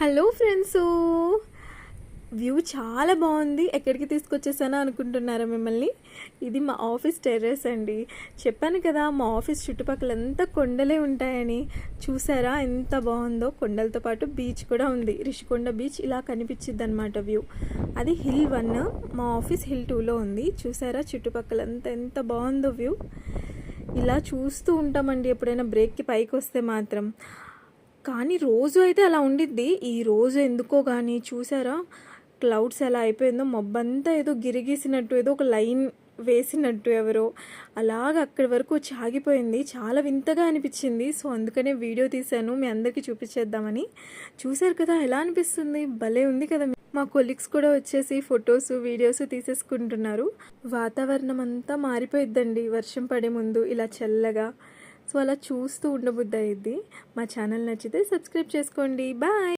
Hello friends, view చాలా బాగుంది. ఎక్కడికి తీసుకొచ్చేసానో అనుకుంటున్నారా మిమ్మల్ని? ఇది మా ఆఫీస్ టెర్రస్ అండి. చెప్పాను కదా, మా ఆఫీస్ చుట్టుపక్కలంతా కొండలే ఉంటాయని. చూసారా ఎంత బాగుందో? కొండలతో పాటు బీచ్ కూడా ఉంది. రిషికొండ బీచ్ ఇలా కనిపించిద్ది అనమాట వ్యూ. అది హిల్ 1, మా ఆఫీస్ హిల్ 2లో ఉంది. చూసారా చుట్టుపక్కలంతా ఎంత బాగుందో వ్యూ. ఇలా చూస్తూ ఉంటామండి ఎప్పుడైనా బ్రేక్కి పైకి వస్తే మాత్రం. కానీ రోజు అయితే అలా ఉండిద్ది. ఈ రోజు ఎందుకో కానీ చూసారా క్లౌడ్స్ ఎలా అయిపోయిందో, మబ్బంతా ఏదో గిరిగీసినట్టు, ఏదో ఒక లైన్ వేసినట్టు ఎవరో అలాగ అక్కడి వరకు వచ్చి ఆగిపోయింది. చాలా వింతగా అనిపించింది. సో అందుకనే వీడియో తీశాను, మీ అందరికీ చూపించేద్దామని. చూసారు కదా ఎలా అనిపిస్తుంది? భలే ఉంది కదా. మా కొలీగ్స్ కూడా వచ్చేసి ఫొటోస్ వీడియోస్ తీసేసుకుంటున్నారు. వాతావరణం అంతా మారిపోయిద్దండి వర్షం పడే ముందు ఇలా చల్లగా. సో అలా చూస్తూ ఉండబుద్ధి అయ్యిద్ది. మా ఛానల్ నచ్చితే సబ్స్క్రైబ్ చేసుకోండి. బాయ్.